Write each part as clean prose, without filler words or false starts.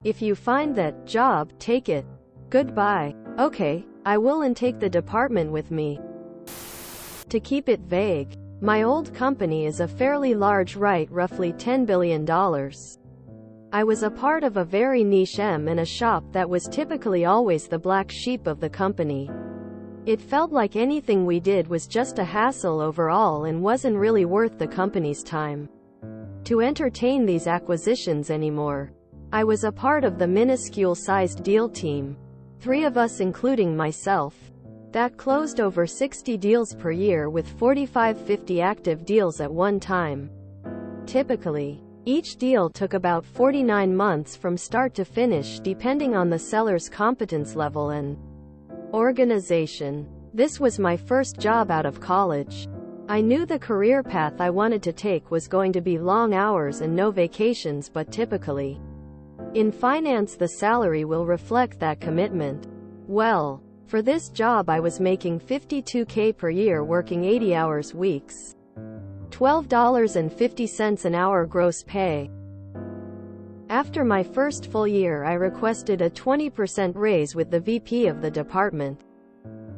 If you find that job, take it. Goodbye. Okay, I will, and take the department with me. To keep it vague, my old company is a fairly large, roughly $10 billion. I was a part of a very niche M&A shop that was typically always the black sheep of the company. It felt like anything we did was just a hassle overall and wasn't really worth the company's time to entertain these acquisitions anymore. I was a part of the minuscule-sized deal team, 3 of us including myself, that closed over 60 deals per year with 45-50 active deals at one time. Typically, each deal took about 49 months from start to finish depending on the seller's competence level and organization. This was my first job out of college. I knew the career path I wanted to take was going to be long hours and no vacations, but typically, in finance, the salary will reflect that commitment. Well, for this job I was making $52K per year working 80 hours weeks. $12.50 an hour gross pay. After my first full year, I requested a 20% raise with the VP of the department.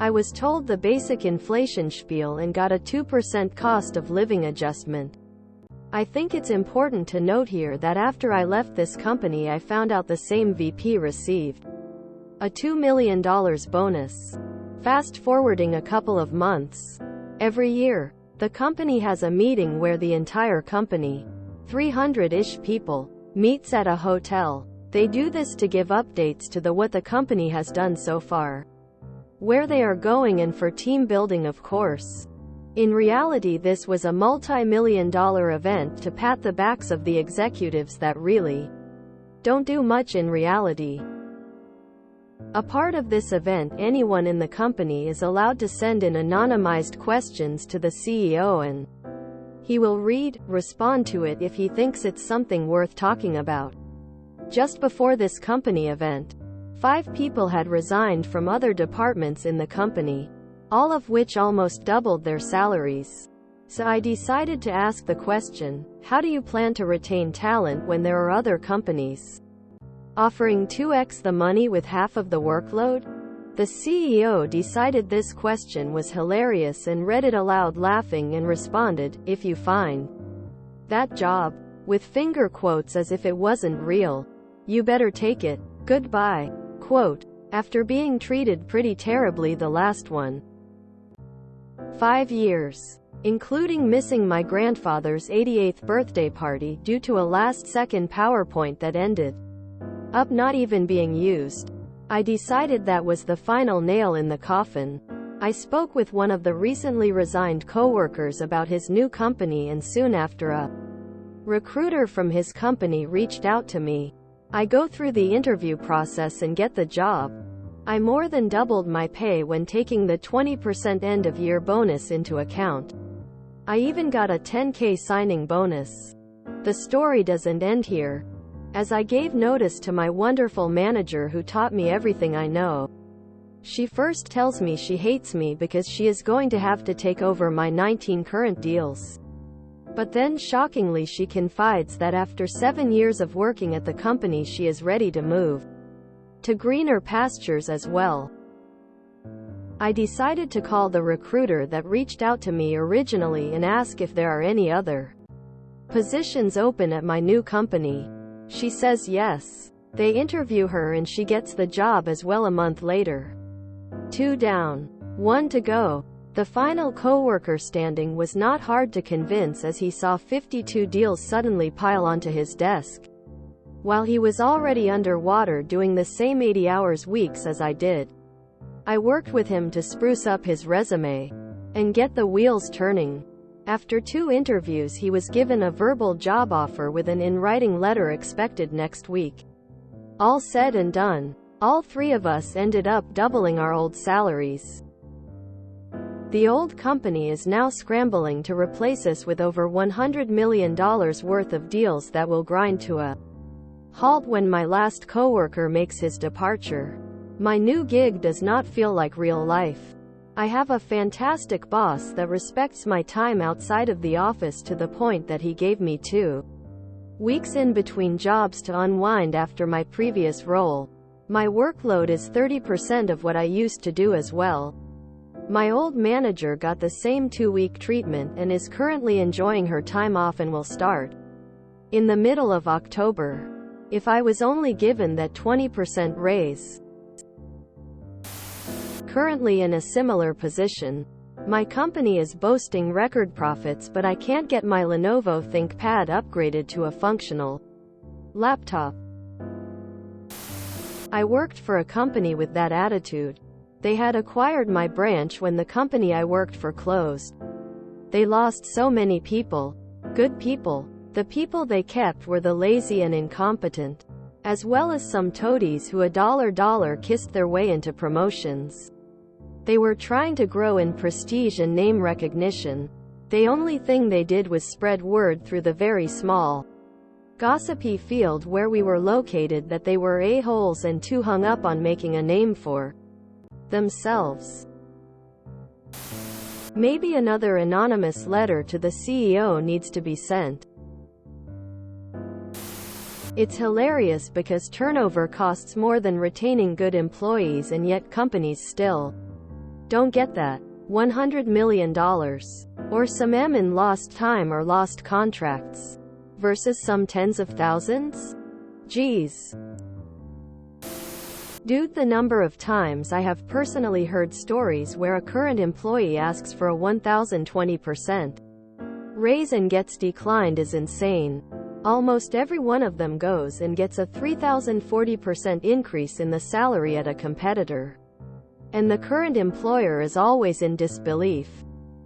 I was told the basic inflation spiel and got a 2% cost of living adjustment. I think it's important to note here that after I left this company, I found out the same VP received a $2 million bonus. Fast forwarding a couple of months. Every year, the company has a meeting where the entire company, 300-ish people, meets at a hotel. They do this to give updates to what the company has done so far, where they are going, and for team building, of course. In reality, this was a multi-million-dollar event to pat the backs of the executives that really don't do much in reality. A part of this event, anyone in the company is allowed to send in anonymized questions to the CEO, and he will respond to it if he thinks it's something worth talking about. Just before this company event, 5 people had resigned from other departments in the company, all of which almost doubled their salaries. So I decided to ask the question, how do you plan to retain talent when there are other companies offering 2x the money with half of the workload? The CEO decided this question was hilarious and read it aloud laughing and responded, "If you find that job," with finger quotes as if it wasn't real, "you better take it. Goodbye." Quote, after being treated pretty terribly the last 5 years, including missing my grandfather's 88th birthday party due to a last-second PowerPoint that ended up not even being used, I decided that was the final nail in the coffin. I spoke with one of the recently resigned coworkers about his new company, and soon after a recruiter from his company reached out to me. I go through the interview process and get the job. I more than doubled my pay when taking the 20% end-of-year bonus into account. I even got a $10K signing bonus. The story doesn't end here, as I gave notice to my wonderful manager who taught me everything I know. She first tells me she hates me because she is going to have to take over my 19 current deals. But then shockingly she confides that after 7 years of working at the company she is ready to move to greener pastures as well. I decided to call the recruiter that reached out to me originally and ask if there are any other positions open at my new company. She says yes. They interview her and she gets the job as well a month later. 2 down, 1 to go. The final coworker standing was not hard to convince, as he saw 52 deals suddenly pile onto his desk, while he was already underwater doing the same 80 hours weeks as I did. I worked with him to spruce up his resume and get the wheels turning. After 2 interviews he was given a verbal job offer with an in-writing letter expected next week. All said and done, all 3 of us ended up doubling our old salaries. The old company is now scrambling to replace us with over $100 million worth of deals that will grind to a halt when my last coworker makes his departure. My new gig does not feel like real life. I have a fantastic boss that respects my time outside of the office to the point that he gave me 2 weeks in between jobs to unwind after my previous role. My workload is 30% of what I used to do as well. My old manager got the same 2-week treatment and is currently enjoying her time off and will start in the middle of October. If I was only given that 20% raise. Currently in a similar position. My company is boasting record profits, but I can't get my Lenovo ThinkPad upgraded to a functional laptop. I worked for a company with that attitude. They had acquired my branch when the company I worked for closed. They lost so many people. Good people. The people they kept were the lazy and incompetent, as well as some toadies who dollar kissed their way into promotions. They were trying to grow in prestige and name recognition. The only thing they did was spread word through the very small, gossipy field where we were located that they were a-holes and too hung up on making a name for themselves. Maybe another anonymous letter to the CEO needs to be sent. It's hilarious because turnover costs more than retaining good employees, and yet companies still don't get that. $100 million. Or some M in lost time or lost contracts. Versus some tens of thousands? Geez. Dude, the number of times I have personally heard stories where a current employee asks for a 1,020% raise and gets declined is insane. Almost every one of them goes and gets a 3,040% increase in the salary at a competitor. And the current employer is always in disbelief.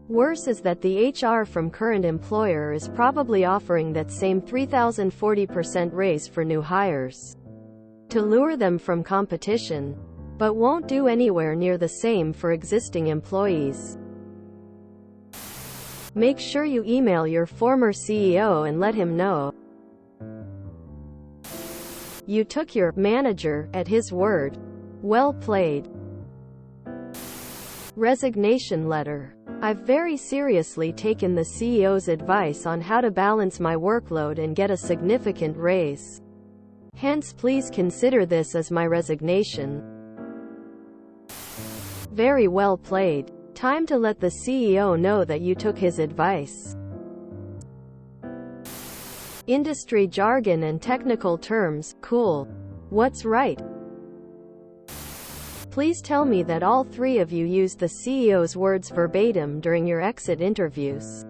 Worse is that the HR from current employer is probably offering that same 3,040% raise for new hires to lure them from competition, but won't do anywhere near the same for existing employees. Make sure you email your former CEO and let him know you took your manager at his word. Well played. Resignation letter. I've very seriously taken the CEO's advice on how to balance my workload and get a significant raise. Hence, please consider this as my resignation. Very well played. Time to let the CEO know that you took his advice. Industry jargon and technical terms. Cool. What's right? Please tell me that all three of you used the CEO's words verbatim during your exit interviews.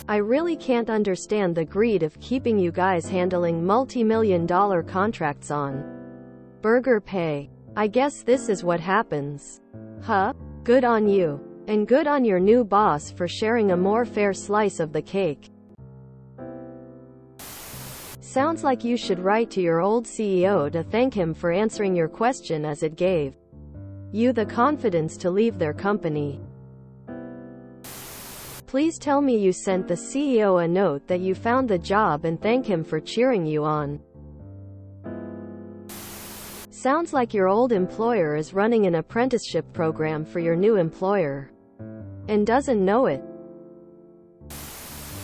I really can't understand the greed of keeping you guys handling multi-million-dollar contracts on burger pay. I guess this is what happens. Huh? Good on you. And good on your new boss for sharing a more fair slice of the cake. Sounds like you should write to your old CEO to thank him for answering your question, as it gave you the confidence to leave their company. Please tell me you sent the CEO a note that you found the job and thank him for cheering you on. Sounds like your old employer is running an apprenticeship program for your new employer and doesn't know it.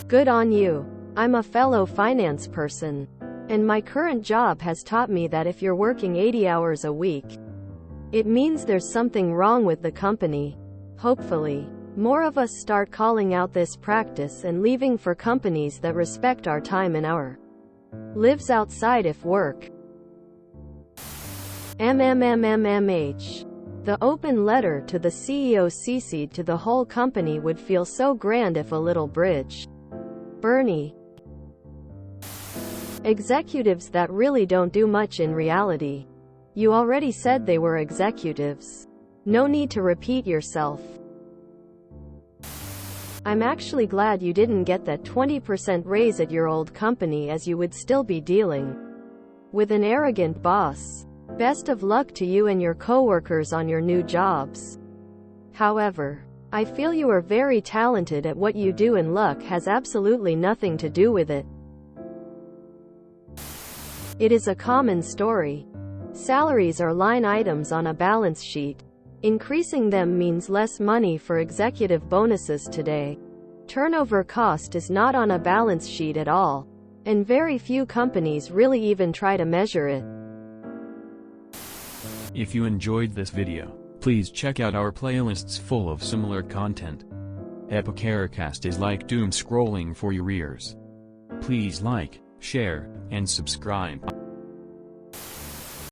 Good on you. I'm a fellow finance person, and my current job has taught me that if you're working 80 hours a week, it means there's something wrong with the company. Hopefully, more of us start calling out this practice and leaving for companies that respect our time and our lives outside of work. MMMMMH. The open letter to the CEO CC'd to the whole company would feel so grand if a little bridge. Bernie. Executives that really don't do much in reality. You already said they were executives. No need to repeat yourself. I'm actually glad you didn't get that 20% raise at your old company, as you would still be dealing with an arrogant boss. Best of luck to you and your coworkers on your new jobs. However, I feel you are very talented at what you do, and luck has absolutely nothing to do with it. It is a common story. Salaries are line items on a balance sheet. Increasing them means less money for executive bonuses today. Turnover cost is not on a balance sheet at all, and very few companies really even try to measure it. If you enjoyed this video, please check out our playlists full of similar content. MaliciousCast is like doom scrolling for your ears. Please like, share, and subscribe.